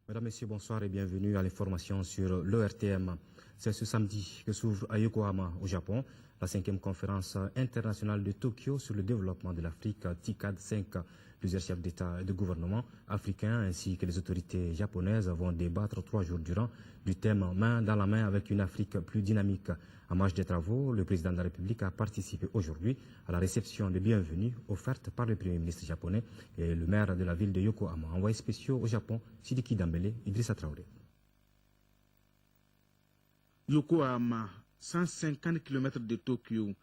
Mesdames, Messieurs, bonsoir et bienvenue à l'information sur l'ERTM. C'est ce samedi que s'ouvre à Yokohama, au Japon, la 5e conférence internationale de Tokyo sur le développement de l'Afrique, TICAD 5. Plusieurs chefs d'État et de gouvernement africains ainsi que les autorités japonaises vont débattre 3 jours durant du thème main dans la main avec une Afrique plus dynamique. En marge des travaux, le président de la République a participé aujourd'hui à la réception de bienvenue offerte par le Premier ministre japonais et le maire de la ville de Yokohama. Envoyés spéciaux au Japon, Sidiki Dambélé, Idrissa Traoré. Yokohama, 150 km de Tokyo,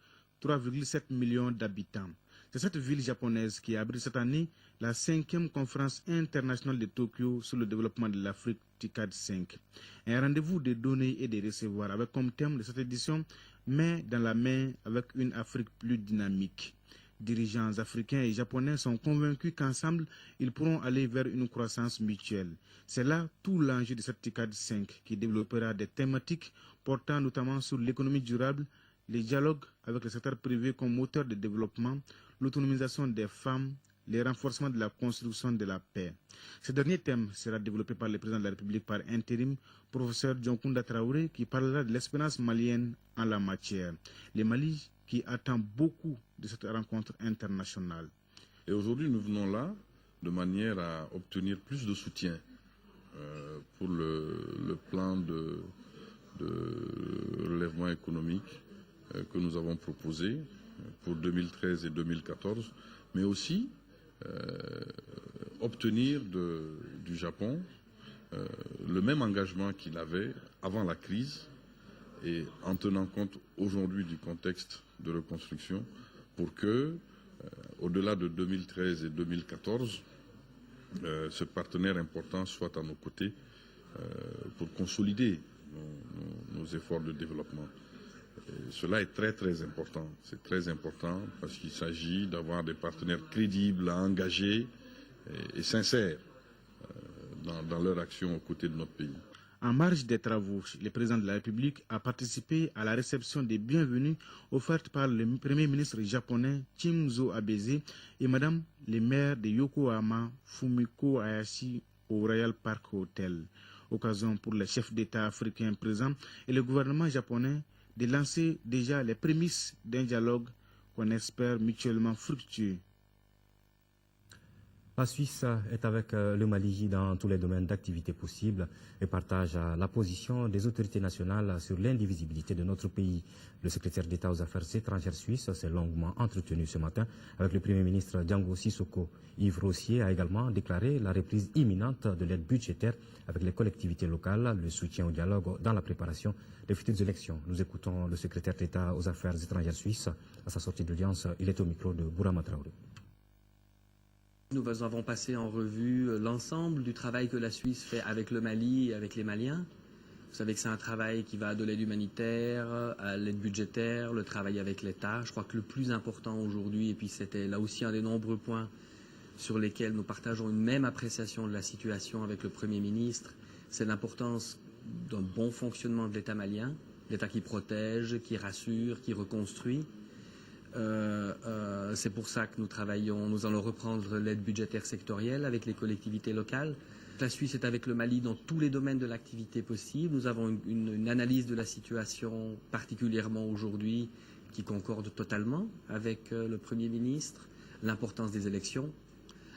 3,7 millions d'habitants. C'est cette ville japonaise qui abrite cette année la 5e conférence internationale de Tokyo sur le développement de l'Afrique, TICAD 5. Un rendez-vous de donner et de recevoir avec comme thème de cette édition main dans la main avec une Afrique plus dynamique. Dirigeants africains et japonais sont convaincus qu'ensemble, ils pourront aller vers une croissance mutuelle. C'est là tout l'enjeu de cette TICAD 5 qui développera des thématiques portant notamment sur l'économie durable, les dialogues avec le secteur privé comme moteur de développement, l'autonomisation des femmes, le renforcement de la construction de la paix. Ce dernier thème sera développé par le président de la République par intérim, professeur Dioncounda Traoré, qui parlera de l'expérience malienne en la matière. Le Mali qui attend beaucoup de cette rencontre internationale. Et aujourd'hui, nous venons là de manière à obtenir plus de soutien pour le plan de relèvement économique que nous avons proposé pour 2013 et 2014, mais aussi obtenir du Japon le même engagement qu'il avait avant la crise et en tenant compte aujourd'hui du contexte de reconstruction pour que, au-delà de 2013 et 2014, ce partenaire important soit à nos côtés pour consolider nos efforts de développement. Et cela est très très important. C'est très important parce qu'il s'agit d'avoir des partenaires crédibles, engagés et sincères dans leur action aux côtés de notre pays. En marge des travaux, le président de la République a participé à la réception des bienvenus offertes par le Premier ministre japonais Shinzo Abe et Madame le maire de Yokohama, Fumiko Hayashi, au Royal Park Hotel. Occasion pour les chefs d'État africains présents et le gouvernement japonais de lancer déjà les prémices d'un dialogue qu'on espère mutuellement fructueux. La Suisse est avec le Mali dans tous les domaines d'activité possibles et partage la position des autorités nationales sur l'indivisibilité de notre pays. Le secrétaire d'État aux Affaires étrangères suisse s'est longuement entretenu ce matin avec le Premier ministre Diango Sissoko. Yves Rossier a également déclaré la reprise imminente de l'aide budgétaire avec les collectivités locales, le soutien au dialogue dans la préparation des futures élections. Nous écoutons le secrétaire d'État aux Affaires étrangères suisse. À sa sortie d'audience, il est au micro de Bourama Traoré. Nous avons passé en revue l'ensemble du travail que la Suisse fait avec le Mali et avec les Maliens. Vous savez que c'est un travail qui va de l'aide humanitaire à l'aide budgétaire, le travail avec l'État. Je crois que le plus important aujourd'hui, et puis c'était là aussi un des nombreux points sur lesquels nous partageons une même appréciation de la situation avec le Premier ministre, c'est l'importance d'un bon fonctionnement de l'État malien, l'État qui protège, qui rassure, qui reconstruit. C'est pour ça que nous travaillons, nous allons reprendre l'aide budgétaire sectorielle avec les collectivités locales. La Suisse est avec le Mali dans tous les domaines de l'activité possible. Nous avons une analyse de la situation, particulièrement aujourd'hui, qui concorde totalement avec le Premier ministre, l'importance des élections,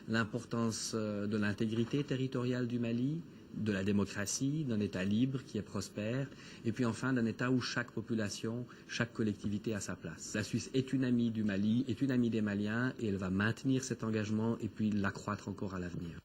l'importance de l'intégrité territoriale du Mali, de la démocratie, d'un État libre qui est prospère, et puis enfin d'un État où chaque population, chaque collectivité a sa place. La Suisse est une amie du Mali, est une amie des Maliens, et elle va maintenir cet engagement et puis l'accroître encore à l'avenir.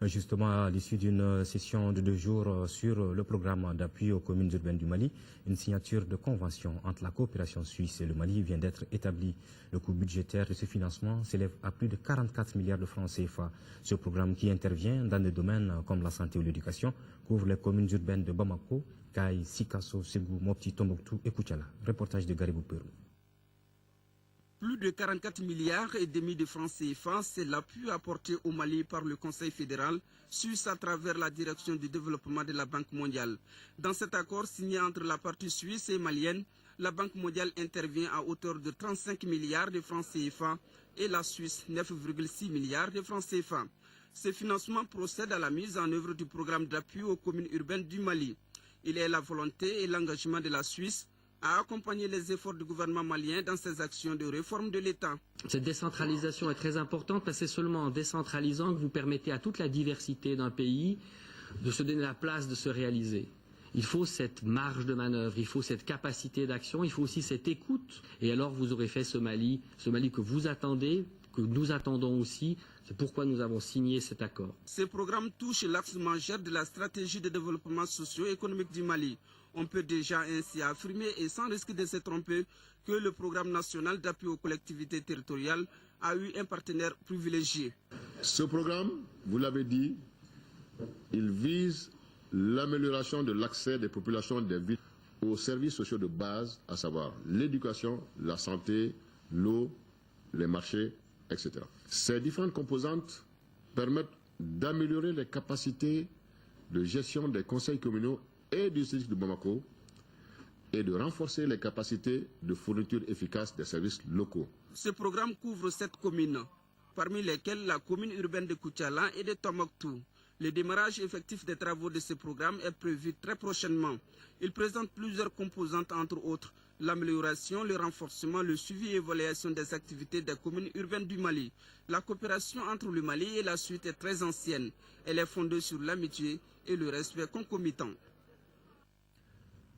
Justement, à l'issue d'une session de 2 jours sur le programme d'appui aux communes urbaines du Mali, une signature de convention entre la coopération suisse et le Mali vient d'être établie. Le coût budgétaire de ce financement s'élève à plus de 44 milliards de francs CFA. Ce programme qui intervient dans des domaines comme la santé ou l'éducation couvre les communes urbaines de Bamako, Kay, Sikasso, Ségou, Mopti, Tombouctou et Koutiala. Reportage de Garibou Perou. Plus de 44 milliards et demi de francs CFA, c'est l'appui apporté au Mali par le Conseil fédéral suisse à travers la direction du développement de la Banque mondiale. Dans cet accord signé entre la partie suisse et malienne, la Banque mondiale intervient à hauteur de 35 milliards de francs CFA et la Suisse 9,6 milliards de francs CFA. Ce financement procède à la mise en œuvre du programme d'appui aux communes urbaines du Mali. Il est la volonté et l'engagement de la Suisse à accompagner les efforts du gouvernement malien dans ses actions de réforme de l'État. Cette décentralisation est très importante parce que c'est seulement en décentralisant que vous permettez à toute la diversité d'un pays de se donner la place de se réaliser. Il faut cette marge de manœuvre, il faut cette capacité d'action, il faut aussi cette écoute. Et alors vous aurez fait ce Mali que vous attendez, que nous attendons aussi. C'est pourquoi nous avons signé cet accord. Ce programme touche l'axe majeur de la stratégie de développement socio-économique du Mali. On peut déjà ainsi affirmer, et sans risque de se tromper, que le programme national d'appui aux collectivités territoriales a eu un partenaire privilégié. Ce programme, vous l'avez dit, il vise l'amélioration de l'accès des populations des villes aux services sociaux de base, à savoir l'éducation, la santé, l'eau, les marchés, etc. Ces différentes composantes permettent d'améliorer les capacités de gestion des conseils communaux et du district de Bamako et de renforcer les capacités de fourniture efficace des services locaux. Ce programme couvre 7 communes, parmi lesquelles la commune urbaine de Koutiala et de Tombouctou. Le démarrage effectif des travaux de ce programme est prévu très prochainement. Il présente plusieurs composantes, entre autres l'amélioration, le renforcement, le suivi et l'évaluation des activités des communes urbaines du Mali. La coopération entre le Mali et la Suisse est très ancienne. Elle est fondée sur l'amitié et le respect concomitant.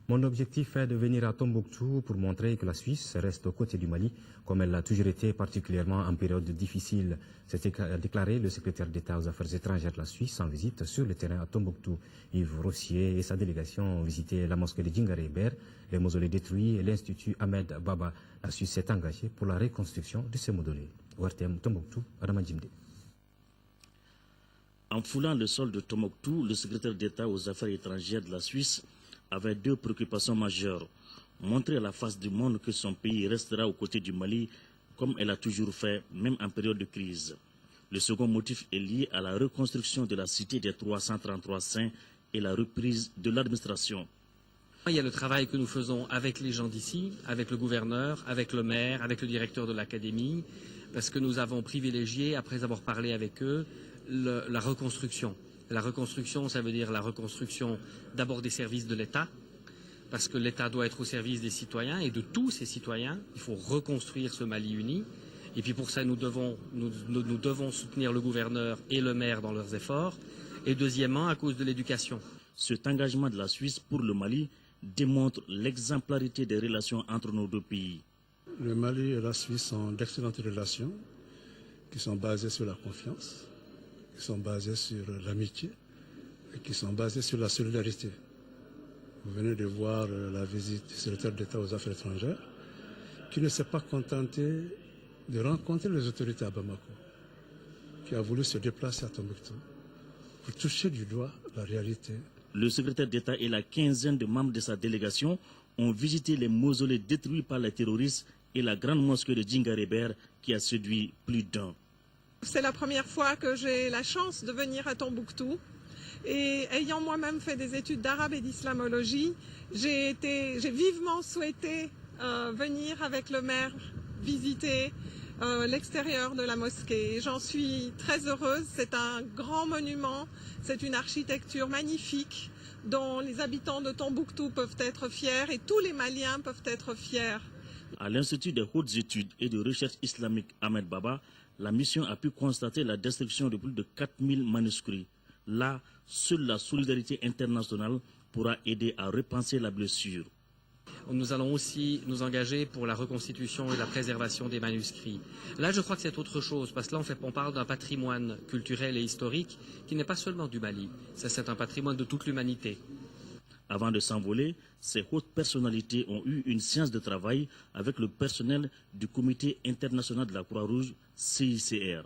Mon objectif est de venir à Tombouctou pour montrer que la Suisse reste aux côtés du Mali, comme elle l'a toujours été, particulièrement en période difficile. C'est déclaré le secrétaire d'État aux Affaires étrangères de la Suisse en visite sur le terrain à Tombouctou. Yves Rossier et sa délégation ont visité la mosquée de Djingaré-Ber, les mausolées détruits et l'Institut Ahmed Baba. La Suisse s'est engagée pour la reconstruction de ces mausolées. ORTM Tombouctou, Ramadjimde. En foulant le sol de Tombouctou, le secrétaire d'État aux Affaires étrangères de la Suisse avait 2 préoccupations majeures. Montrer à la face du monde que son pays restera aux côtés du Mali, comme elle a toujours fait, même en période de crise. Le second motif est lié à la reconstruction de la cité des 333 saints et la reprise de l'administration. Il y a le travail que nous faisons avec les gens d'ici, avec le gouverneur, avec le maire, avec le directeur de l'académie, parce que nous avons privilégié, après avoir parlé avec eux, la reconstruction. La reconstruction, ça veut dire la reconstruction d'abord des services de l'État, parce que l'État doit être au service des citoyens et de tous ces citoyens. Il faut reconstruire ce Mali uni. Et puis pour ça, nous devons soutenir le gouverneur et le maire dans leurs efforts. Et deuxièmement, à cause de l'éducation. Cet engagement de la Suisse pour le Mali démontre l'exemplarité des relations entre nos 2 pays. Le Mali et la Suisse ont d'excellentes relations qui sont basées sur la confiance, qui sont basées sur l'amitié et qui sont basées sur la solidarité. Vous venez de voir la visite du secrétaire d'État aux Affaires étrangères qui ne s'est pas contenté de rencontrer les autorités à Bamako, qui a voulu se déplacer à Tombouctou pour toucher du doigt la réalité. Le secrétaire d'État et la quinzaine de membres de sa délégation ont visité les mausolées détruits par les terroristes et la grande mosquée de Djingaré-Ber qui a séduit plus d'un. C'est la première fois que j'ai la chance de venir à Tombouctou. Et ayant moi-même fait des études d'arabe et d'islamologie, j'ai vivement souhaité venir avec le maire visiter l'extérieur de la mosquée. J'en suis très heureuse. C'est un grand monument, c'est une architecture magnifique dont les habitants de Tombouctou peuvent être fiers et tous les Maliens peuvent être fiers. À l'Institut des hautes études et de recherche islamique Ahmed Baba, la mission a pu constater la destruction de plus de 4000 manuscrits. Là, seule la solidarité internationale pourra aider à repenser la blessure. Nous allons aussi nous engager pour la reconstitution et la préservation des manuscrits. Là, je crois que c'est autre chose, parce que là, on parle d'un patrimoine culturel et historique qui n'est pas seulement du Mali. C'est un patrimoine de toute l'humanité. Avant de s'envoler, ces hautes personnalités ont eu une séance de travail avec le personnel du Comité international de la Croix-Rouge, CICR.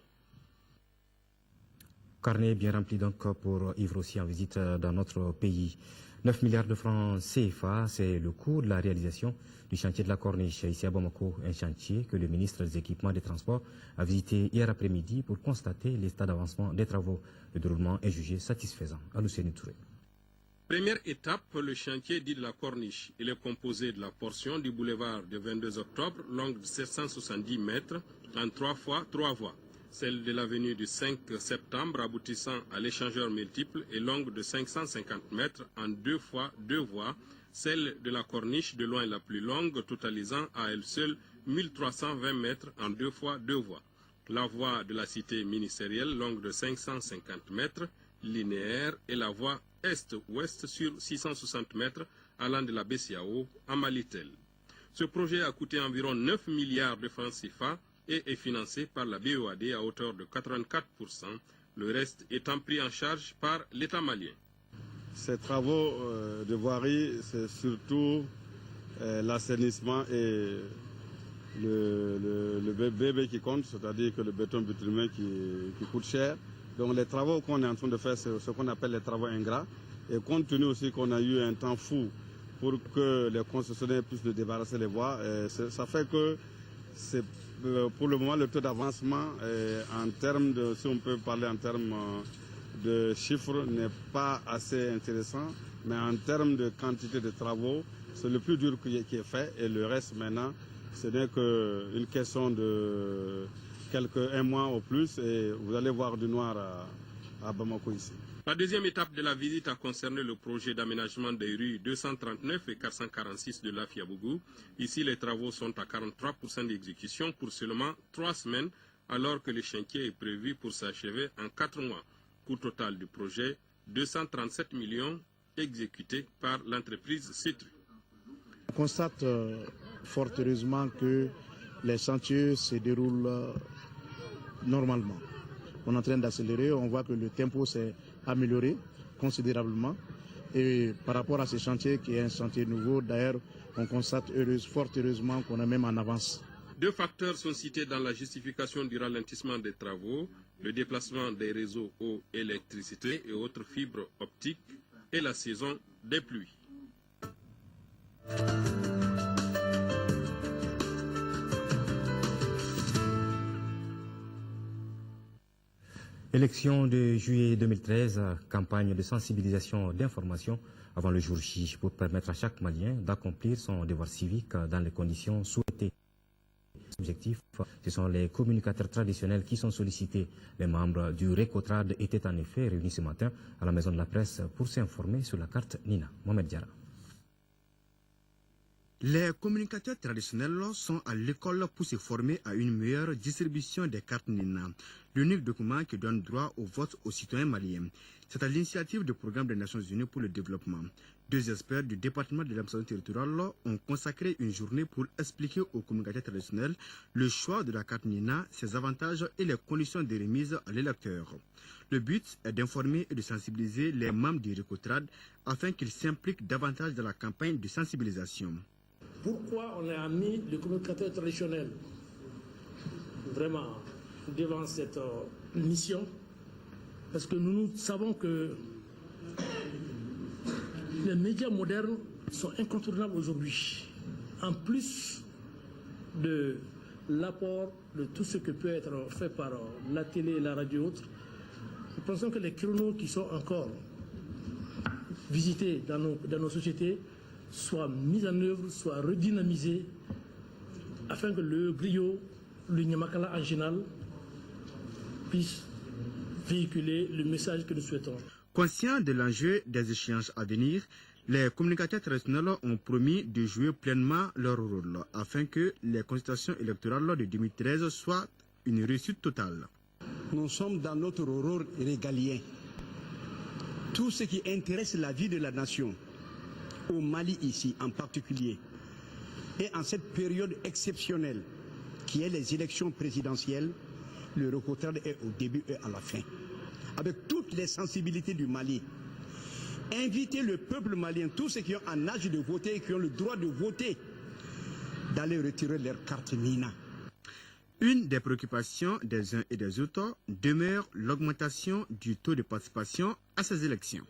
Carnet bien rempli donc pour Yves Rossier en visite dans notre pays. 9 milliards de francs CFA, c'est le coût de la réalisation du chantier de la Corniche ici à Bamako, un chantier que le ministre des Équipements et des Transports a visité hier après-midi pour constater l'état d'avancement des travaux. Le déroulement est jugé satisfaisant. Alousseni Touré. Première étape, le chantier dit de la Corniche. Il est composé de la portion du boulevard du 22 octobre, longue de 770 mètres, en 3 fois 3 voies. Celle de l'avenue du 5 septembre aboutissant à l'échangeur multiple est longue de 550 mètres en 2 fois 2 voies. Celle de la corniche de loin la plus longue, totalisant à elle seule 1320 mètres en 2 fois 2 voies. La voie de la cité ministérielle, longue de 550 mètres, linéaire, et la voie est-ouest sur 660 mètres allant de la Bessiao à Malitel. Ce projet a coûté environ 9 milliards de francs CFA et est financé par la BOAD à hauteur de 84%, le reste étant pris en charge par l'État malien. Ces travaux de voirie, c'est surtout l'assainissement et le bébé qui compte, c'est-à-dire que le béton bitumé qui coûte cher. Donc les travaux qu'on est en train de faire, c'est ce qu'on appelle les travaux ingrats. Et compte tenu aussi qu'on a eu un temps fou pour que les concessionnaires puissent se débarrasser les voies, ça fait que c'est pour le moment le taux d'avancement en termes de, si on peut parler en termes de chiffres, n'est pas assez intéressant, mais en termes de quantité de travaux, c'est le plus dur qui est fait, et le reste maintenant, ce n'est qu'une question de un mois au plus, et vous allez voir du noir à Bamako ici. La deuxième étape de la visite a concerné le projet d'aménagement des rues 239 et 446 de l'Afiabougou. Ici, les travaux sont à 43% d'exécution pour seulement 3 semaines, alors que le chantier est prévu pour s'achever en 4 mois. Coût total du projet, 237 millions exécutés par l'entreprise Citru. On constate fort heureusement que les chantiers se déroulent normalement. On est en train d'accélérer, on voit que le tempo s'est amélioré considérablement. Et par rapport à ce chantier qui est un chantier nouveau, d'ailleurs, on constate fort heureusement qu'on est même en avance. 2 facteurs sont cités dans la justification du ralentissement des travaux: le déplacement des réseaux eau, électricité et autres fibres optiques et la saison des pluies. Élection de juillet 2013, campagne de sensibilisation d'information avant le jour J pour permettre à chaque Malien d'accomplir son devoir civique dans les conditions souhaitées. Objectif, ce sont les communicateurs traditionnels qui sont sollicités. Les membres du Récotrad étaient en effet réunis ce matin à la Maison de la Presse pour s'informer sur la carte Nina. Mohamed Diarra. Les communicateurs traditionnels sont à l'école pour se former à une meilleure distribution des cartes Nina, l'unique document qui donne droit au vote aux citoyens maliens. C'est à l'initiative du programme des Nations Unies pour le développement. 2 experts du département de l'administration territoriale ont consacré une journée pour expliquer aux communicateurs traditionnels le choix de la carte Nina, ses avantages et les conditions de remise à l'électeur. Le but est d'informer et de sensibiliser les membres du Récotrad afin qu'ils s'impliquent davantage dans la campagne de sensibilisation. Pourquoi on a mis le communicateur traditionnel vraiment devant cette mission? Parce que nous savons que les médias modernes sont incontournables aujourd'hui. En plus de l'apport de tout ce qui peut être fait par la télé et la radio et autres, nous pensons que les créneaux qui sont encore visités dans nos sociétés soient mis en œuvre, soient redynamisés, afin que le griot, le Nyamakala en général, puisse véhiculer le message que nous souhaitons. Conscients de l'enjeu des échéances à venir, les communicateurs traditionnels ont promis de jouer pleinement leur rôle, afin que les consultations électorales de 2013 soient une réussite totale. Nous sommes dans notre rôle régalien. Tout ce qui intéresse la vie de la nation, au Mali ici en particulier, et en cette période exceptionnelle qui est les élections présidentielles, le Récotrad est au début et à la fin. Avec toutes les sensibilités du Mali, inviter le peuple malien, tous ceux qui ont un âge de voter et qui ont le droit de voter, d'aller retirer leur carte Nina. Une des préoccupations des uns et des autres demeure l'augmentation du taux de participation à ces élections.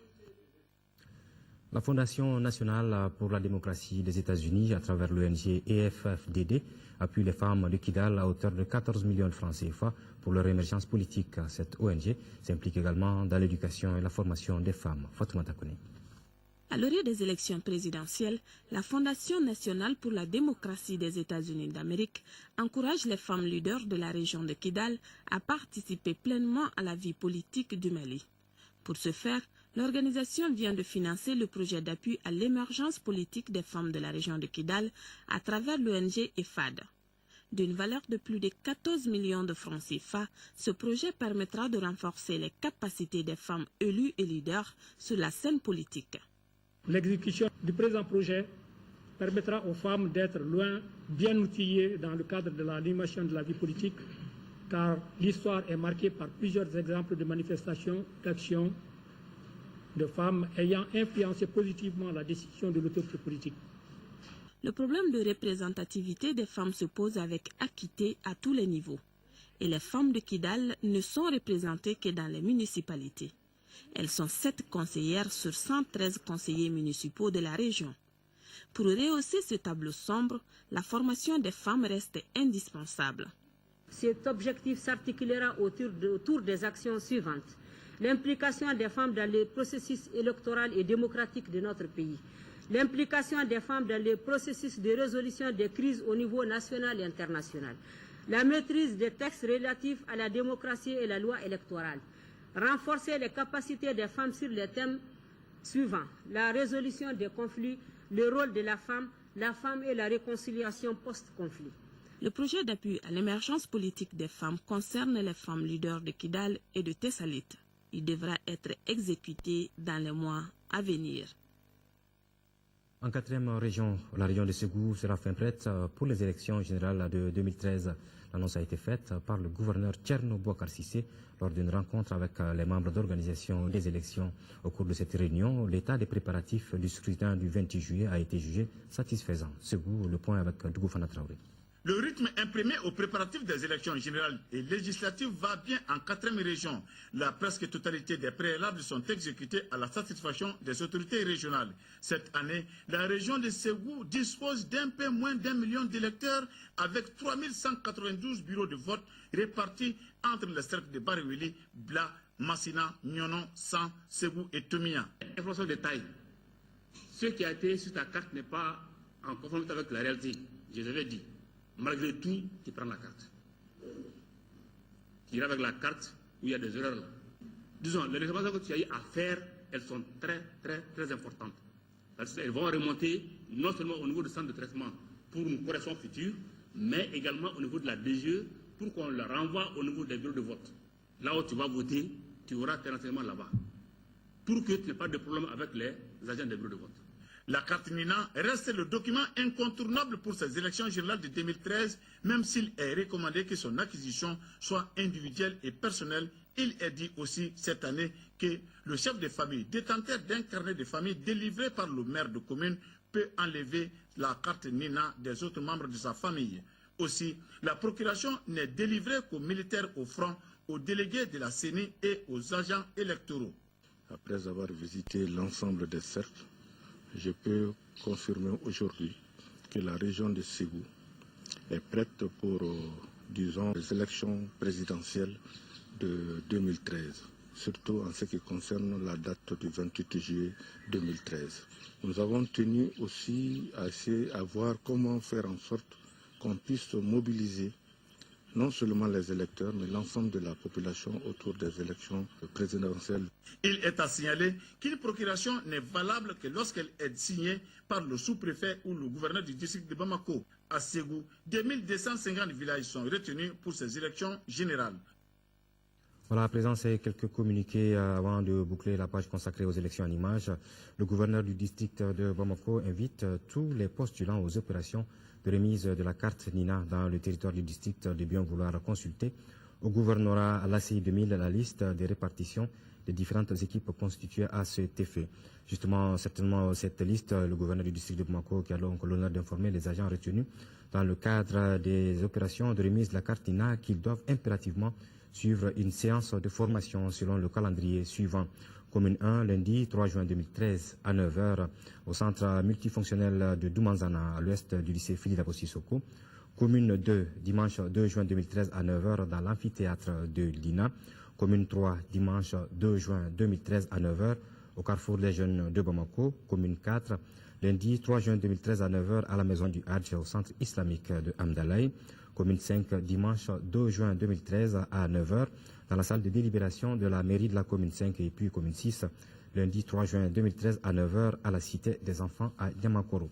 La Fondation nationale pour la démocratie des États-Unis, à travers l'ONG EFFDD, appuie les femmes de Kidal à hauteur de 14 millions de francs CFA pour leur émergence politique. Cette ONG s'implique également dans l'éducation et la formation des femmes. Fatoumata Kone. À l'orée des élections présidentielles, la Fondation nationale pour la démocratie des États-Unis d'Amérique encourage les femmes leaders de la région de Kidal à participer pleinement à la vie politique du Mali. Pour ce faire, l'organisation vient de financer le projet d'appui à l'émergence politique des femmes de la région de Kidal à travers l'ONG EFAD. D'une valeur de plus de 14 millions de francs CFA, ce projet permettra de renforcer les capacités des femmes élues et leaders sur la scène politique. L'exécution du présent projet permettra aux femmes d'être loin bien outillées dans le cadre de l'animation de la vie politique, car l'histoire est marquée par plusieurs exemples de manifestations, d'actions de femmes ayant influencé positivement la décision de l'autorité politique. Le problème de représentativité des femmes se pose avec acuité à tous les niveaux. Et les femmes de Kidal ne sont représentées que dans les municipalités. Elles sont 7 conseillères sur 113 conseillers municipaux de la région. Pour rehausser ce tableau sombre, la formation des femmes reste indispensable. Cet objectif s'articulera autour des actions suivantes. L'implication des femmes dans le processus électoral et démocratique de notre pays. L'implication des femmes dans le processus de résolution des crises au niveau national et international. La maîtrise des textes relatifs à la démocratie et la loi électorale. Renforcer les capacités des femmes sur les thèmes suivants. La résolution des conflits, le rôle de la femme et la réconciliation post-conflit. Le projet d'appui à l'émergence politique des femmes concerne les femmes leaders de Kidal et de Tessalit. Il devra être exécuté dans les mois à venir. En 4e région, la région de Ségou sera fin prête pour les élections générales de 2013. L'annonce a été faite par le gouverneur Thierno Boubacar Cissé lors d'une rencontre avec les membres d'organisation des élections. Au cours de cette réunion, l'état des préparatifs du scrutin du 28 juillet a été jugé satisfaisant. Ségou, le point avec Dougou Fana Traoré. Le rythme imprimé aux préparatifs des élections générales et législatives va bien en 4e région. La presque totalité des préalables sont exécutés à la satisfaction des autorités régionales. Cette année, la région de Ségou dispose d'un peu moins d'1 million d'électeurs avec 3192 bureaux de vote répartis entre les cercles de Bariwili, Bla, Massina, Nyonon, San, Ségou et Tomia. Information de taille. Ce qui a été sur ta carte n'est pas en conformité avec la réalité. Je l'avais dit. Malgré tout, tu prends la carte. Tu iras avec la carte où il y a des erreurs là. Disons, les réclamations que tu as eu à faire, elles sont très importantes. Elles vont remonter non seulement au niveau du centre de traitement pour une correction future, mais également au niveau de la DGE pour qu'on le renvoie au niveau des bureaux de vote. Là où tu vas voter, tu auras tes renseignements là-bas. Pour que tu n'aies pas de problème avec les agents des bureaux de vote. La carte NINA reste le document incontournable pour ces élections générales de 2013, même s'il est recommandé que son acquisition soit individuelle et personnelle. Il est dit aussi cette année que le chef de famille, détenteur d'un carnet de famille délivré par le maire de commune, peut enlever la carte NINA des autres membres de sa famille. Aussi, la procuration n'est délivrée qu'aux militaires au front, aux délégués de la CENI et aux agents électoraux. Après avoir visité l'ensemble des cercles, je peux confirmer aujourd'hui que la région de Ségou est prête pour, disons, les élections présidentielles de 2013, surtout en ce qui concerne la date du 28 juillet 2013. Nous avons tenu aussi à essayer à voir comment faire en sorte qu'on puisse mobiliser non seulement les électeurs, mais l'ensemble de la population autour des élections présidentielles. Il est à signaler qu'une procuration n'est valable que lorsqu'elle est signée par le sous-préfet ou le gouverneur du district de Bamako. À Ségou, 2250 villages sont retenus pour ces élections générales. Voilà, à présent, c'est quelques communiqués avant de boucler la page consacrée aux élections en images. Le gouverneur du district de Bamako invite tous les postulants aux opérations de remise de la carte NINA dans le territoire du district de bien vouloir consulter au gouvernorat à l'ACI 2000 la liste des répartitions des différentes équipes constituées à cet effet. Justement, certainement, cette liste, le gouverneur du district de Bamako qui a donc l'honneur d'informer les agents retenus dans le cadre des opérations de remise de la carte NINA qu'ils doivent impérativement suivre une séance de formation selon le calendrier suivant. Commune 1, lundi 3 juin 2013 à 9h au centre multifonctionnel de Doumanzana à l'ouest du lycée Philippe Sissoko. Commune 2, dimanche 2 juin 2013 à 9h dans l'amphithéâtre de Lina. Commune 3, dimanche 2 juin 2013 à 9h au carrefour des jeunes de Bamako, commune 4, lundi 3 juin 2013 à 9h à la maison du Hadj au centre islamique de Hamdalaï, commune 5, dimanche 2 juin 2013 à 9h dans la salle de délibération de la mairie de la commune 5 et puis commune 6, lundi 3 juin 2013 à 9h à la cité des enfants à Yamakoro.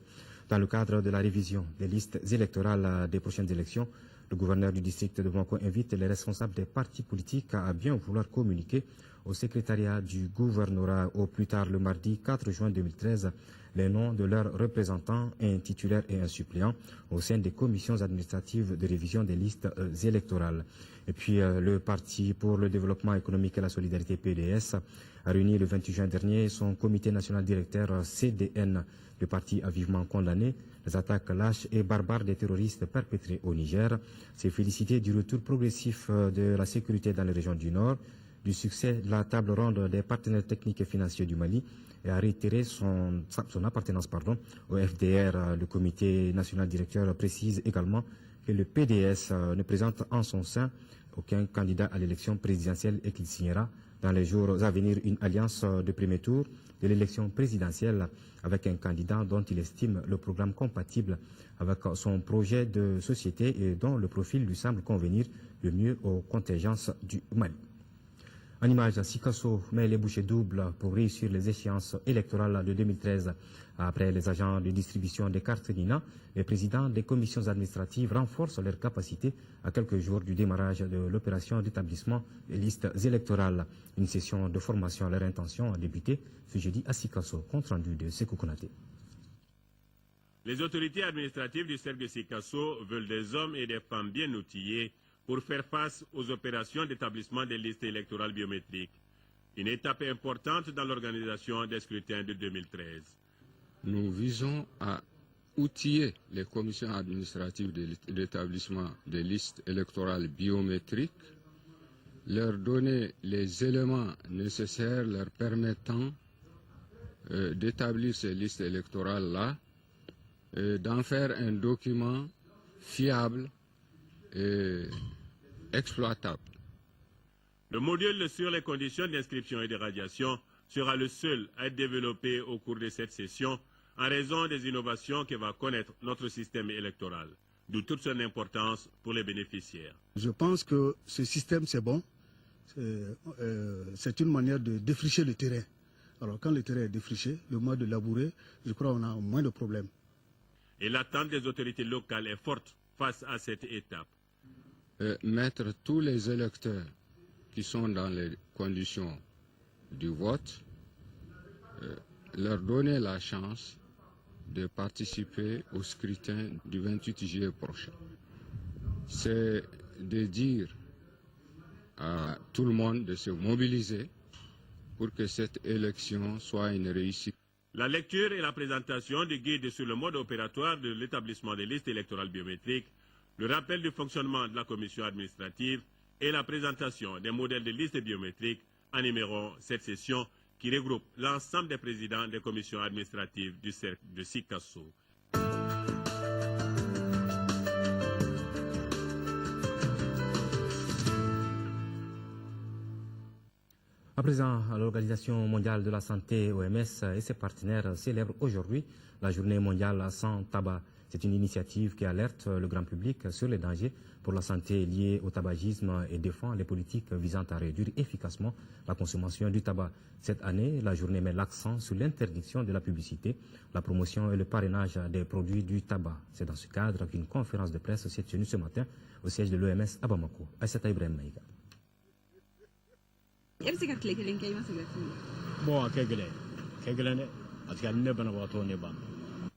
Dans le cadre de la révision des listes électorales des prochaines élections, le gouverneur du district de Bamako invite les responsables des partis politiques à bien vouloir communiquer au secrétariat du gouvernorat au plus tard le mardi 4 juin 2013 les noms de leurs représentants, un titulaire et un suppléant au sein des commissions administratives de révision des listes électorales. Et puis le Parti pour le développement économique et la solidarité PDS a réuni le 28 juin dernier son comité national directeur CDN. Le parti a vivement condamné les attaques lâches et barbares des terroristes perpétrées au Niger, s'est félicité du retour progressif de la sécurité dans les régions du Nord, du succès de la table ronde des partenaires techniques et financiers du Mali et a réitéré son appartenance au FDR. Le comité national directeur précise également que le PDS ne présente en son sein aucun candidat à l'élection présidentielle et qu'il signera dans les jours à venir une alliance de premier tour de l'élection présidentielle avec un candidat dont il estime le programme compatible avec son projet de société et dont le profil lui semble convenir le mieux aux contingences du Mali. En image, Sikasso met les bouchées doubles pour réussir les échéances électorales de 2013. Après les agents de distribution des cartes Nina, les présidents des commissions administratives renforcent leurs capacités à quelques jours du démarrage de l'opération d'établissement des listes électorales. Une session de formation à leur intention a débuté ce jeudi à Sikasso, compte rendu de Sekou Konaté. Les autorités administratives du cercle de Sikasso veulent des hommes et des femmes bien outillés pour faire face aux opérations d'établissement des listes électorales biométriques. Une étape importante dans l'organisation des scrutins de 2013. Nous visons à outiller les commissions administratives de l'établissement des listes électorales biométriques, leur donner les éléments nécessaires leur permettant d'établir ces listes électorales-là, d'en faire un document fiable et exploitable. Le module sur les conditions d'inscription et de radiation sera le seul à être développé au cours de cette session en raison des innovations que va connaître notre système électoral, d'où toute son importance pour les bénéficiaires. Je pense que ce système, c'est bon. C'est une manière de défricher le terrain. Alors quand le terrain est défriché, le mois de labourer, je crois qu'on a moins de problèmes. Et l'attente des autorités locales est forte face à cette étape. Mettre tous les électeurs qui sont dans les conditions du vote, leur donner la chance de participer au scrutin du 28 juillet prochain. C'est de dire à tout le monde de se mobiliser pour que cette élection soit une réussite. La lecture et la présentation du guide sur le mode opératoire de l'établissement des listes électorales biométriques, le rappel du fonctionnement de la commission administrative et la présentation des modèles de listes biométriques animeront cette session qui regroupe l'ensemble des présidents des commissions administratives du cercle de Sikasso. À présent, l'Organisation mondiale de la santé, OMS, et ses partenaires célèbrent aujourd'hui la journée mondiale sans tabac. C'est une initiative qui alerte le grand public sur les dangers pour la santé liés au tabagisme et défend les politiques visant à réduire efficacement la consommation du tabac. Cette année, la journée met l'accent sur l'interdiction de la publicité, la promotion et le parrainage des produits du tabac. C'est dans ce cadre qu'une conférence de presse s'est tenue ce matin au siège de l'OMS à Bamako. Aïssata Ibrahim Maïga.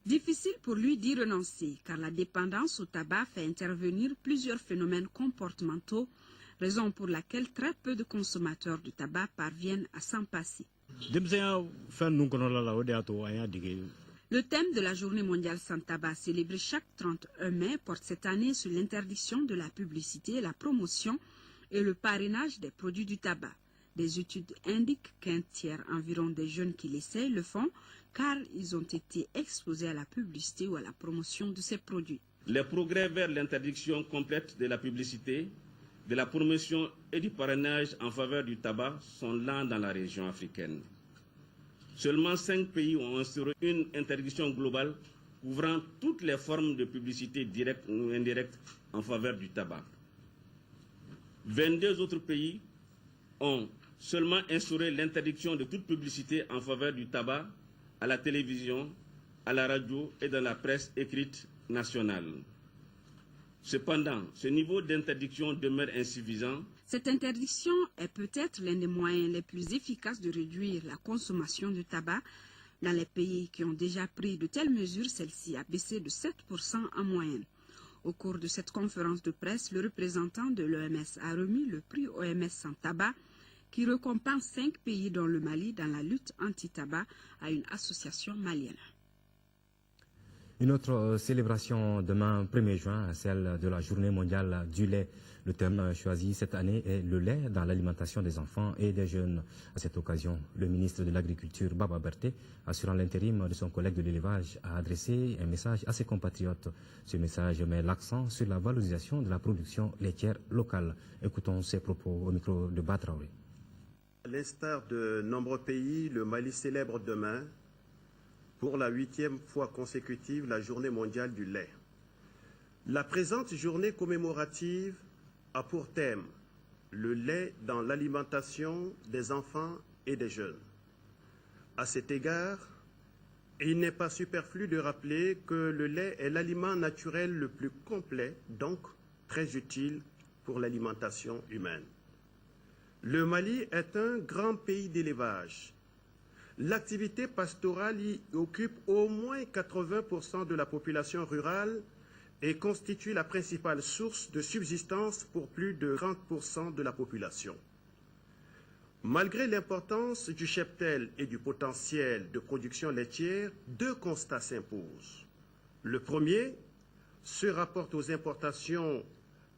Difficile pour lui d'y renoncer, car la dépendance au tabac fait intervenir plusieurs phénomènes comportementaux, raison pour laquelle très peu de consommateurs de tabac parviennent à s'en passer. Le thème de la Journée mondiale sans tabac, célébrée chaque 31 mai, porte cette année sur l'interdiction de la publicité, la promotion et le parrainage des produits du tabac. Des études indiquent qu'un tiers environ des jeunes qui l'essayent le font car ils ont été exposés à la publicité ou à la promotion de ces produits. Les progrès vers l'interdiction complète de la publicité, de la promotion et du parrainage en faveur du tabac sont lents dans la région africaine. seulement 5 pays ont instauré une interdiction globale couvrant toutes les formes de publicité directe ou indirecte en faveur du tabac. 22 autres pays ont seulement instauré l'interdiction de toute publicité en faveur du tabac à la télévision, à la radio et dans la presse écrite nationale. Cependant, ce niveau d'interdiction demeure insuffisant. Cette interdiction est peut-être l'un des moyens les plus efficaces de réduire la consommation de tabac. Dans les pays qui ont déjà pris de telles mesures, celle-ci a baissé de 7% en moyenne. Au cours de cette conférence de presse, le représentant de l'OMS a remis le prix OMS sans tabac qui récompense 5 pays dont le Mali dans la lutte anti-tabac à une association malienne. Une autre célébration demain, 1er juin, celle de la Journée mondiale du lait. Le thème choisi cette année est le lait dans l'alimentation des enfants et des jeunes. À cette occasion, le ministre de l'Agriculture, Baba Berté, assurant l'intérim de son collègue de l'élevage, a adressé un message à ses compatriotes. Ce message met l'accent sur la valorisation de la production laitière locale. Écoutons ses propos au micro de Batraoré. À l'instar de nombreux pays, le Mali célèbre demain, pour la 8e fois consécutive, la Journée mondiale du lait. La présente journée commémorative a pour thème le lait dans l'alimentation des enfants et des jeunes. À cet égard, il n'est pas superflu de rappeler que le lait est l'aliment naturel le plus complet, donc très utile pour l'alimentation humaine. Le Mali est un grand pays d'élevage. L'activité pastorale y occupe au moins 80% de la population rurale et constitue la principale source de subsistance pour plus de 30% de la population. Malgré l'importance du cheptel et du potentiel de production laitière, 2 constats s'imposent. Le premier se rapporte aux importations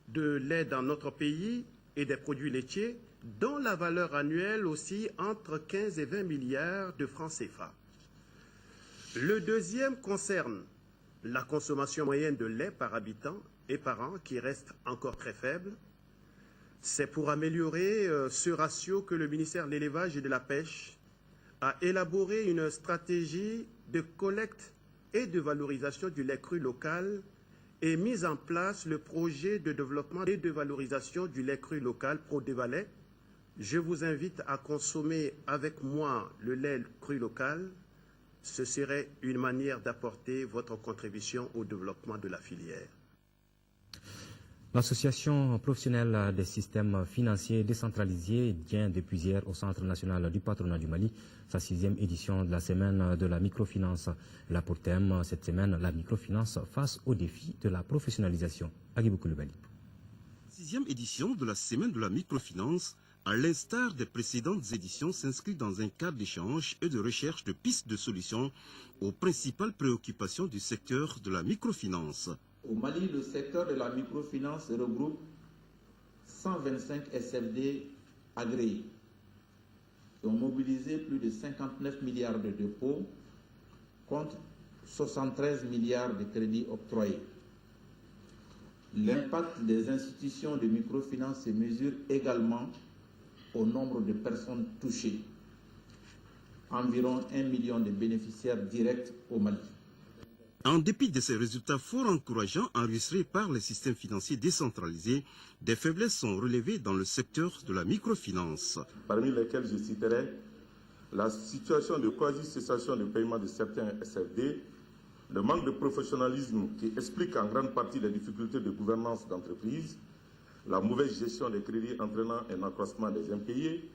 de lait dans notre pays et des produits laitiers, dont la valeur annuelle oscille entre 15 et 20 milliards de francs CFA. Le deuxième concerne la consommation moyenne de lait par habitant et par an, qui reste encore très faible. C'est pour améliorer ce ratio que le ministère de l'Élevage et de la Pêche a élaboré une stratégie de collecte et de valorisation du lait cru local et mis en place le projet de développement et de valorisation du lait cru local ProDévalet. Je vous invite à consommer avec moi le lait cru local. Ce serait une manière d'apporter votre contribution au développement de la filière. L'association professionnelle des systèmes financiers décentralisés vient depuis hier au Centre national du patronat du Mali, sa 6e édition de la semaine de la microfinance. Elle a pour thème cette semaine la microfinance face au défi de la professionnalisation. Agibou Koulibaly. 6e édition de la semaine de la microfinance, à l'instar des précédentes éditions, s'inscrit dans un cadre d'échange et de recherche de pistes de solutions aux principales préoccupations du secteur de la microfinance. Au Mali, le secteur de la microfinance regroupe 125 SFD agréés qui ont mobilisé plus de 59 milliards de dépôts contre 73 milliards de crédits octroyés. L'impact des institutions de microfinance se mesure également au nombre de personnes touchées, environ 1 million de bénéficiaires directs au Mali. En dépit de ces résultats fort encourageants enregistrés par les systèmes financiers décentralisés, des faiblesses sont relevées dans le secteur de la microfinance. Parmi lesquelles je citerai la situation de quasi-cessation de paiement de certains SFD, le manque de professionnalisme qui explique en grande partie les difficultés de gouvernance d'entreprise, la mauvaise gestion des crédits entraînant un accroissement des impayés,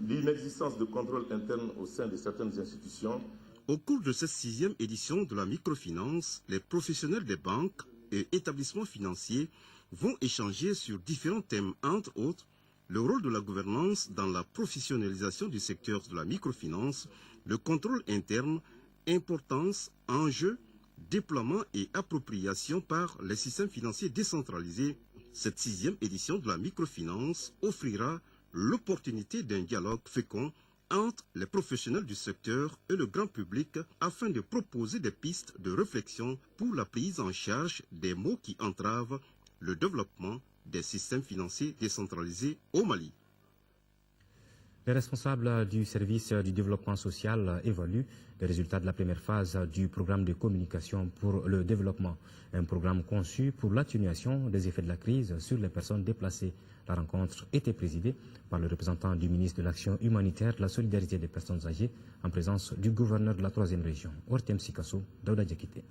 l'inexistence de contrôle interne au sein de certaines institutions. Au cours de cette 6e édition de la microfinance, les professionnels des banques et établissements financiers vont échanger sur différents thèmes, entre autres le rôle de la gouvernance dans la professionnalisation du secteur de la microfinance, le contrôle interne, importance, enjeux, déploiement et appropriation par les systèmes financiers décentralisés. Cette 6e édition de la microfinance offrira l'opportunité d'un dialogue fécond entre les professionnels du secteur et le grand public afin de proposer des pistes de réflexion pour la prise en charge des maux qui entravent le développement des systèmes financiers décentralisés au Mali. Les responsables du service du développement social évaluent les résultats de la première phase du programme de communication pour le développement, un programme conçu pour l'atténuation des effets de la crise sur les personnes déplacées. La rencontre était présidée par le représentant du ministre de l'Action humanitaire, de la solidarité des personnes âgées, en présence du gouverneur de la 3e région, Ortem Sikasso, Daouda Diakité.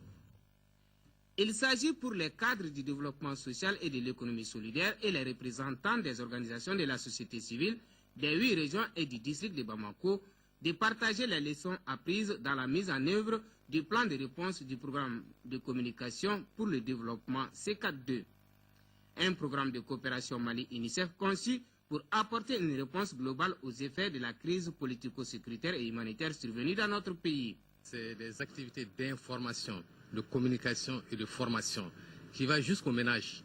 Il s'agit pour les cadres du développement social et de l'économie solidaire et les représentants des organisations de la société civile des 8 régions et du district de Bamako de partager les leçons apprises dans la mise en œuvre du plan de réponse du programme de communication pour le développement C4-2, un programme de coopération Mali-UNICEF conçu pour apporter une réponse globale aux effets de la crise politico-sécuritaire et humanitaire survenue dans notre pays. C'est des activités d'information, de communication et de formation qui va jusqu'au ménage.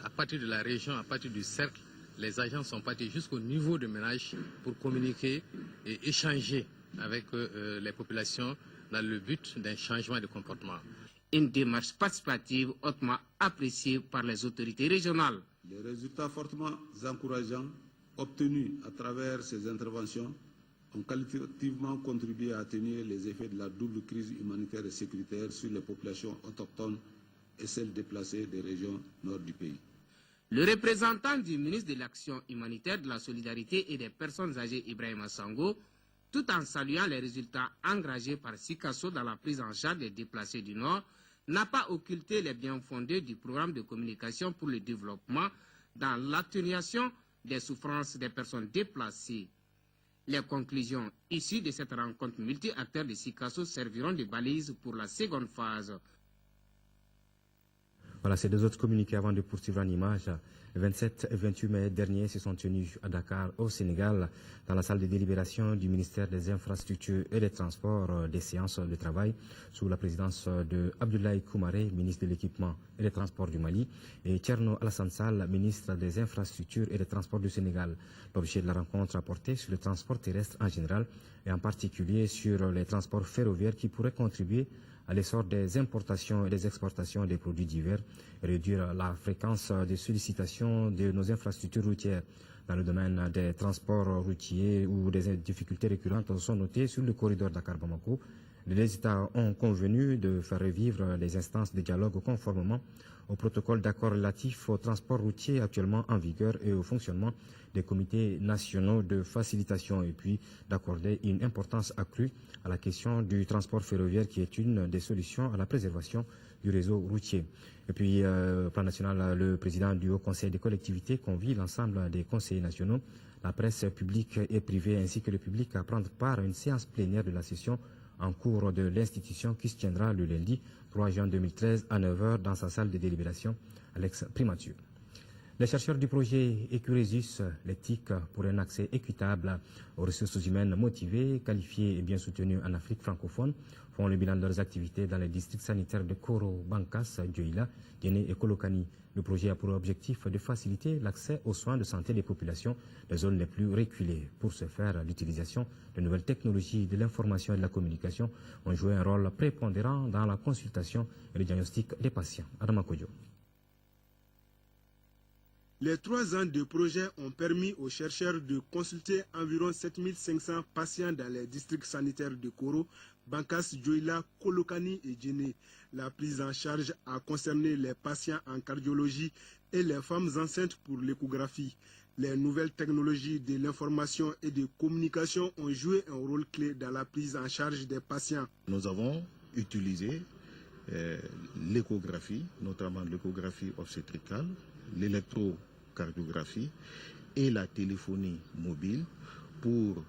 À partir de la région, à partir du cercle, les agents sont partis jusqu'au niveau de ménage pour communiquer et échanger avec les populations dans le but d'un changement de comportement. Une démarche participative hautement appréciée par les autorités régionales. Les résultats fortement encourageants obtenus à travers ces interventions ont qualitativement contribué à atténuer les effets de la double crise humanitaire et sécuritaire sur les populations autochtones et celles déplacées des régions nord du pays. Le représentant du ministre de l'Action humanitaire, de la solidarité et des personnes âgées, Ibrahima Sango, tout en saluant les résultats engagés par Sikasso dans la prise en charge des déplacés du Nord, n'a pas occulté les biens fondés du programme de communication pour le développement dans l'atténuation des souffrances des personnes déplacées. Les conclusions issues de cette rencontre multi-acteurs de Sikasso serviront de balises pour la seconde phase. Voilà, ces deux autres communiqués avant de poursuivre en images. Le 27 et 28 mai dernier se sont tenus à Dakar, au Sénégal, dans la salle de délibération du ministère des Infrastructures et des Transports, des séances de travail sous la présidence de Abdoulaye Koumaré, ministre de l'Équipement et des Transports du Mali, et Thierno Alassane Sall, ministre des Infrastructures et des Transports du Sénégal. L'objet de la rencontre a porté sur le transport terrestre en général et en particulier sur les transports ferroviaires qui pourraient contribuer à l'essor des importations et des exportations des produits divers et réduire la fréquence de sollicitation de nos infrastructures routières. Dans le domaine des transports routiers où des difficultés récurrentes sont notées sur le corridor Dakar-Bamako, les États ont convenu de faire revivre les instances de dialogue conformément au protocole d'accord relatif au transport routier actuellement en vigueur et au fonctionnement des comités nationaux de facilitation et puis d'accorder une importance accrue à la question du transport ferroviaire qui est une des solutions à la préservation du réseau routier. Et puis, plan national, le président du Haut Conseil des collectivités convie l'ensemble des conseillers nationaux, la presse publique et privée ainsi que le public à prendre part à une séance plénière de la session en cours de l'institution qui se tiendra le lundi 3 juin 2013 à 9h dans sa salle de délibération à l'ex-primature. Les chercheurs du projet Ecuresus, l'éthique pour un accès équitable aux ressources humaines motivées, qualifiées et bien soutenues en Afrique francophone, font le bilan de leurs activités dans les districts sanitaires de Koro, Bankas, Dioïla, Guéné et Kolokani. Le projet a pour objectif de faciliter l'accès aux soins de santé des populations des zones les plus reculées. Pour ce faire, l'utilisation de nouvelles technologies de l'information et de la communication ont joué un rôle prépondérant dans la consultation et le diagnostic des patients. Adama Kodjo. Les 3 ans de projet ont permis aux chercheurs de consulter environ 7500 patients dans les districts sanitaires de Koro, Bankas, Dioïla, Kolokani et Djéné. La prise en charge a concerné les patients en cardiologie et les femmes enceintes pour l'échographie. Les nouvelles technologies de l'information et de communication ont joué un rôle clé dans la prise en charge des patients. Nous avons utilisé l'échographie, notamment l'échographie obstétricale, l'électrocardiographie et la téléphonie mobile pour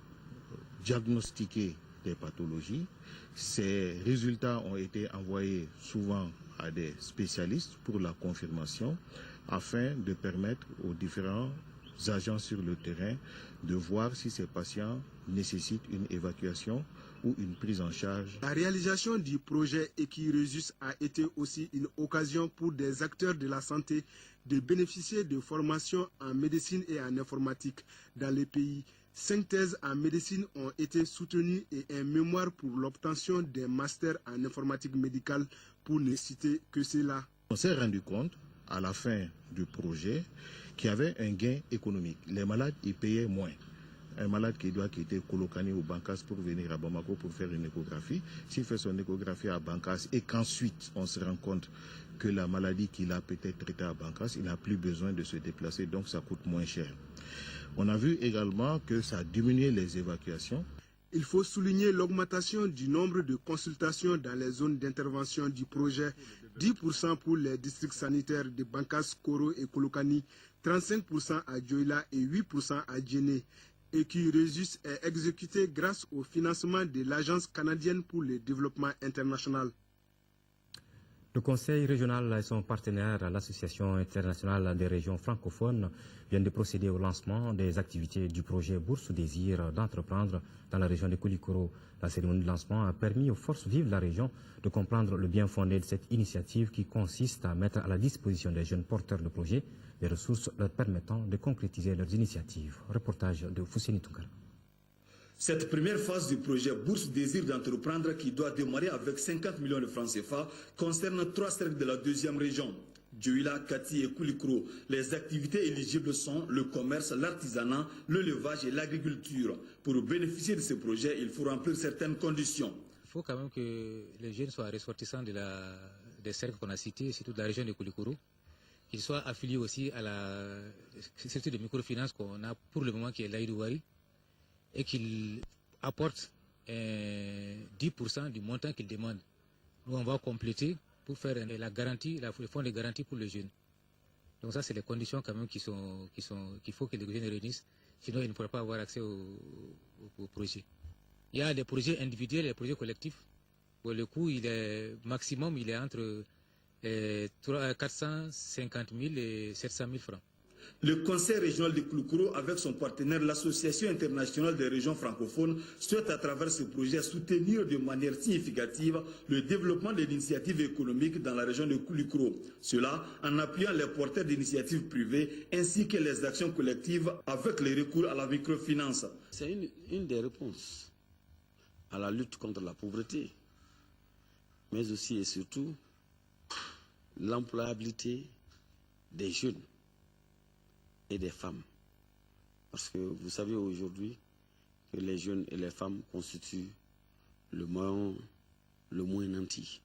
diagnostiquer des pathologies. Ces résultats ont été envoyés souvent à des spécialistes pour la confirmation afin de permettre aux différents agents sur le terrain de voir si ces patients nécessitent une évacuation ou une prise en charge. La réalisation du projet Ecuresus a été aussi une occasion pour des acteurs de la santé de bénéficier de formations en médecine et en informatique dans les pays. 5 thèses en médecine ont été soutenues et un mémoire pour l'obtention d'un master en informatique médicale pour ne citer que cela. On s'est rendu compte à la fin du projet qu'il y avait un gain économique. Les malades y payaient moins. un malade qui doit quitter Kolokani ou Bankas pour venir à Bamako pour faire une échographie, s'il fait son échographie à Bankas et qu'ensuite on se rend compte que la maladie qu'il a peut-être traitée à Bankas, il n'a plus besoin de se déplacer, donc ça coûte moins cher. On a vu également que ça a diminué les évacuations. Il faut souligner l'augmentation du nombre de consultations dans les zones d'intervention du projet, 10% pour les districts sanitaires de Bankas, Koro et Kolokani, 35% à Dioila et 8% à Djéné, et qui résultent est exécuté grâce au financement de l'Agence canadienne pour le développement international. Le Conseil régional et son partenaire, l'Association internationale des régions francophones, viennent de procéder au lancement des activités du projet Bourse Désir d'entreprendre dans la région de Koulikoro. La cérémonie de lancement a permis aux forces vives de la région de comprendre le bien fondé de cette initiative qui consiste à mettre à la disposition des jeunes porteurs de projets des ressources leur permettant de concrétiser leurs initiatives. Reportage de Fousseni Toukara. Cette première phase du projet Bourse Désir d'entreprendre qui doit démarrer avec 50 millions de francs CFA concerne 3 cercles de la deuxième région. Dioila, Kati et Koulikoro. Les activités éligibles sont le commerce, l'artisanat, l'élevage et l'agriculture. Pour bénéficier de ce projet, il faut remplir certaines conditions. Il faut quand même que les jeunes soient ressortissants des cercles qu'on a cités, surtout de la région de Koulikoro, qu'ils soient affiliés aussi à la société de microfinance qu'on a pour le moment qui est l'Aïdouari, et qu'ils apportent 10% du montant qu'ils demandent. Nous, on va compléter pour faire la garantie, le fonds de garantie pour les jeunes. Donc ça, c'est les conditions quand même qu'il faut que les jeunes réunissent, sinon ils ne pourraient pas avoir accès au projet. Il y a des projets individuels et des projets collectifs. Pour le coût, il est entre 450 000 et 700 000 francs. Le Conseil régional de Koulikoro, avec son partenaire, l'Association internationale des régions francophones, souhaite à travers ce projet soutenir de manière significative le développement de l'initiative économique dans la région de Koulikoro. Cela en appuyant les porteurs d'initiatives privées ainsi que les actions collectives avec le recours à la microfinance. C'est une des réponses à la lutte contre la pauvreté, mais aussi et surtout l'employabilité des jeunes et des femmes. Parce que vous savez aujourd'hui que les jeunes et les femmes constituent le moins nanti.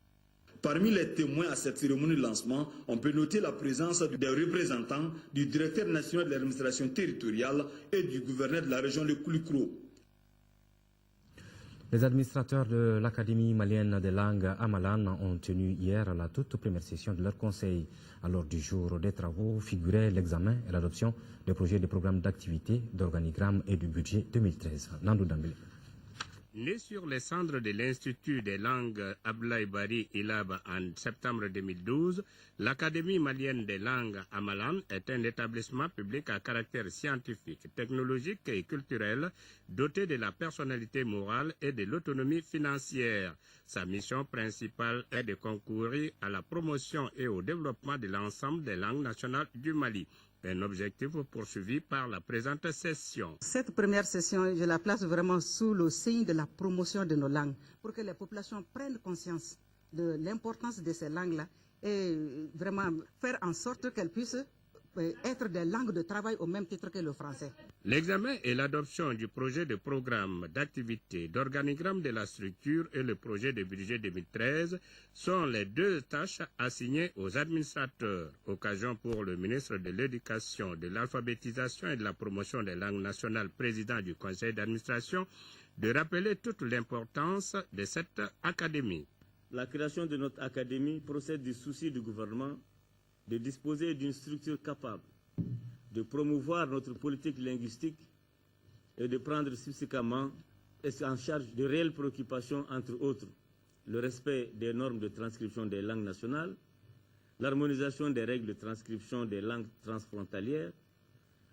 Parmi les témoins à cette cérémonie de lancement, on peut noter la présence des représentants du directeur national de l'administration territoriale et du gouverneur de la région de Koulikoro. Les administrateurs de l'Académie malienne des langues Amalan ont tenu hier la toute première session de leur conseil. À l'ordre du jour des travaux figuraient l'examen et l'adoption des projets de programmes d'activité, d'organigramme et du budget 2013. Nandou Dambélé. Né sur les cendres de l'Institut des langues Abdoulaye Bari Ilab en septembre 2012, l'Académie malienne des langues Amalan est un établissement public à caractère scientifique, technologique et culturel, doté de la personnalité morale et de l'autonomie financière. Sa mission principale est de concourir à la promotion et au développement de l'ensemble des langues nationales du Mali. Un objectif poursuivi par la présente session. Cette première session, je la place vraiment sous le signe de la promotion de nos langues, pour que les populations prennent conscience de l'importance de ces langues-là et vraiment faire en sorte qu'elles puissent être des langues de travail au même titre que le français. L'examen et l'adoption du projet de programme d'activité, d'organigramme de la structure et le projet de budget 2013 sont les deux tâches assignées aux administrateurs. Occasion pour le ministre de l'Éducation, de l'Alphabétisation et de la Promotion des langues nationales, président du conseil d'administration, de rappeler toute l'importance de cette académie. La création de notre académie procède du souci du gouvernement de disposer d'une structure capable de promouvoir notre politique linguistique et de prendre subséquemment en charge de réelles préoccupations, entre autres, le respect des normes de transcription des langues nationales, l'harmonisation des règles de transcription des langues transfrontalières,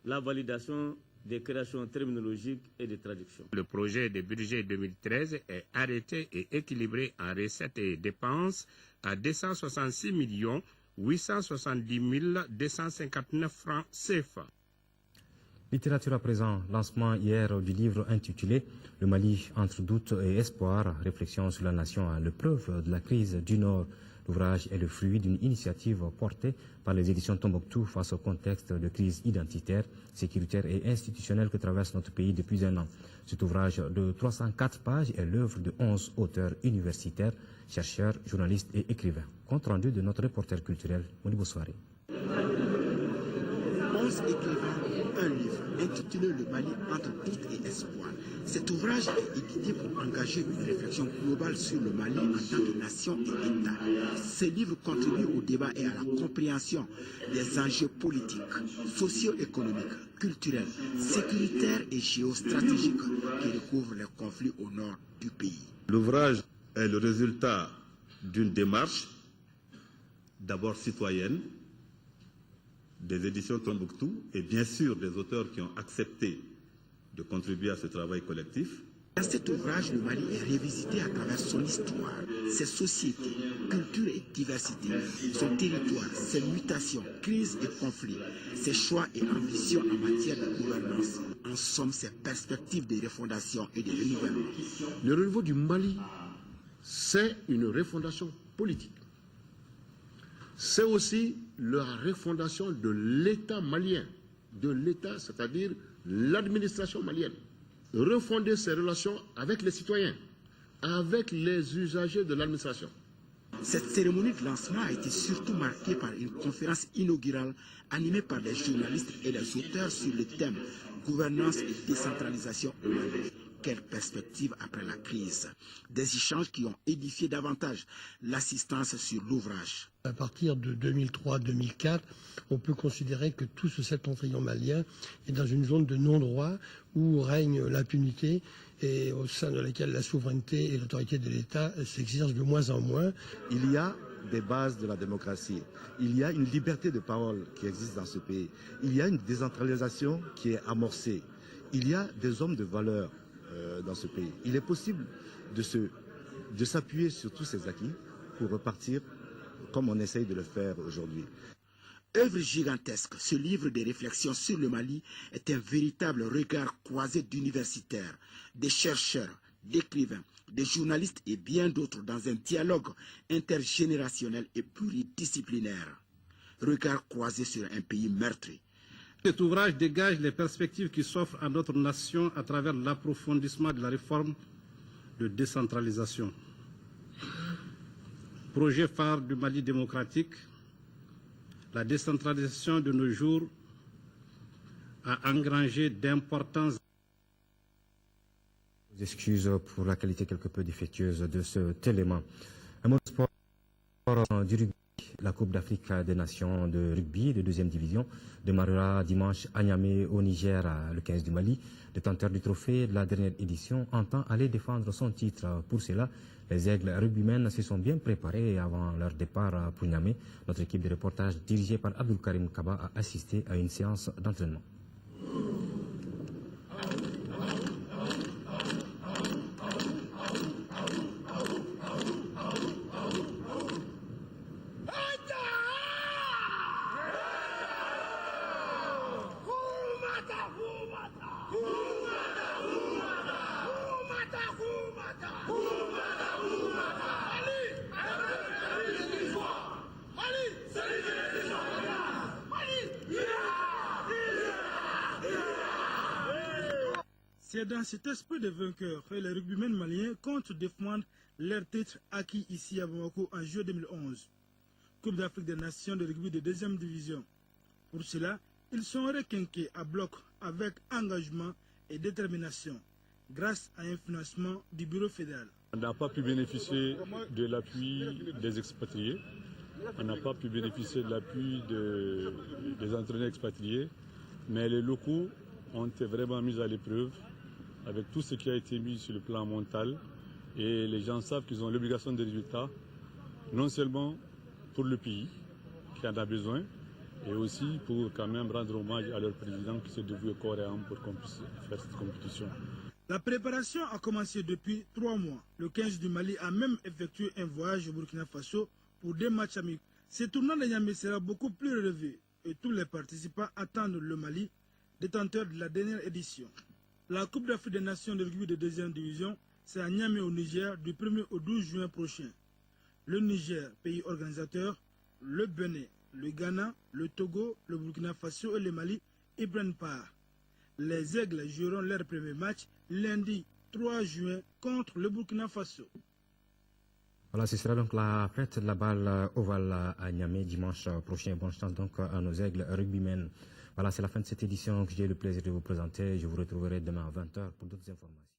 la validation des créations terminologiques et de traduction. Le projet de budget 2013 est arrêté et équilibré en recettes et dépenses à 266 870 259 francs CFA. Littérature à présent, lancement hier du livre intitulé « Le Mali entre doute et espoir, réflexion sur la nation à l'épreuve de la crise du Nord ». L'ouvrage est le fruit d'une initiative portée par les éditions Tombouctou face au contexte de crise identitaire, sécuritaire et institutionnelle que traverse notre pays depuis un an. Cet ouvrage de 304 pages est l'œuvre de 11 auteurs universitaires, chercheurs, journalistes et écrivains. Compte rendu de notre reporter culturel, Monibo Soare. 11 écrivains, un livre intitulé Le Mali entre doute et espoir. Cet ouvrage est édité pour engager une réflexion globale sur le Mali en tant que nation et État. Ce livre contribue au débat et à la compréhension des enjeux politiques, socio-économiques, culturels, sécuritaires et géostratégiques qui recouvrent les conflits au nord du pays. L'ouvrage est le résultat d'une démarche, d'abord citoyenne, des éditions Tombouctou et bien sûr des auteurs qui ont accepté de contribuer à ce travail collectif. Dans cet ouvrage, le Mali est revisité à travers son histoire, ses sociétés, culture et diversité, son territoire, ses mutations, crises et conflits, ses choix et ambitions en matière de gouvernance, en somme ses perspectives de refondation et de renouvellement. Le renouveau du Mali, c'est une refondation politique. C'est aussi la refondation de l'État malien, de l'État, c'est-à-dire l'administration malienne. Refonder ses relations avec les citoyens, avec les usagers de l'administration. Cette cérémonie de lancement a été surtout marquée par une conférence inaugurale animée par des journalistes et des auteurs sur le thème « Gouvernance et décentralisation au Mali ». Quelle perspective après la crise? Des échanges qui ont édifié davantage l'assistance sur l'ouvrage. À partir de 2003-2004, on peut considérer que tout ce septentrion malien est dans une zone de non-droit où règne l'impunité et au sein de laquelle la souveraineté et l'autorité de l'État s'exercent de moins en moins. Il y a des bases de la démocratie. Il y a une liberté de parole qui existe dans ce pays. Il y a une décentralisation qui est amorcée. Il y a des hommes de valeur dans ce pays. Il est possible de s'appuyer sur tous ces acquis pour repartir comme on essaye de le faire aujourd'hui. Œuvre gigantesque, ce livre de réflexion sur le Mali est un véritable regard croisé d'universitaires, des chercheurs, d'écrivains, des journalistes et bien d'autres dans un dialogue intergénérationnel et pluridisciplinaire. Regard croisé sur un pays meurtri. Cet ouvrage dégage les perspectives qui s'offrent à notre nation à travers l'approfondissement de la réforme de décentralisation. Projet phare du Mali démocratique, la décentralisation de nos jours a engrangé d'importants... Excuses pour la qualité quelque peu défectueuse de cet élément. Un mot de sport du rugby. La Coupe d'Afrique des Nations de rugby de 2e division démarrera dimanche à Niamey au Niger, le 15 du Mali. Détenteur du trophée de la dernière édition entend aller défendre son titre. Pour cela, les aigles rugbymen se sont bien préparés avant leur départ pour Niamey. Notre équipe de reportage dirigée par Abdul Karim Kaba a assisté à une séance d'entraînement. C'est dans cet esprit de vainqueur que les rugbymen maliens comptent défendre leur titre acquis ici à Bamako en juillet 2011. Coupe d'Afrique des Nations de rugby de 2e division. Pour cela, ils sont requinqués à bloc avec engagement et détermination, grâce à un financement du bureau fédéral. On n'a pas pu bénéficier de l'appui des expatriés, on n'a pas pu bénéficier de l'appui des entraîneurs expatriés, mais les locaux ont été vraiment mis à l'épreuve avec tout ce qui a été mis sur le plan mental, et les gens savent qu'ils ont l'obligation de résultats, non seulement pour le pays qui en a besoin, et aussi pour quand même rendre hommage à leur président qui s'est dévoué corps et âme pour qu'on puisse faire cette compétition. La préparation a commencé depuis 3 mois. Le 15 du Mali a même effectué un voyage au Burkina Faso pour 2 matchs amicaux. Ce tournoi de Niamey sera beaucoup plus relevé et tous les participants attendent le Mali, détenteur de la dernière édition. La Coupe d'Afrique des Nations de rugby de 2e division, c'est à Niamey au Niger du 1er au 12 juin prochain. le Niger, pays organisateur, le Bénin, le Ghana, le Togo, le Burkina Faso et le Mali y prennent part. Les Aigles joueront leur premier match lundi 3 juin contre le Burkina Faso. Voilà, ce sera donc la fête de la balle ovale à Niamey dimanche prochain. Bonne chance donc à nos Aigles rugbymen. Voilà, c'est la fin de cette édition que j'ai le plaisir de vous présenter. Je vous retrouverai demain à 20h pour d'autres informations.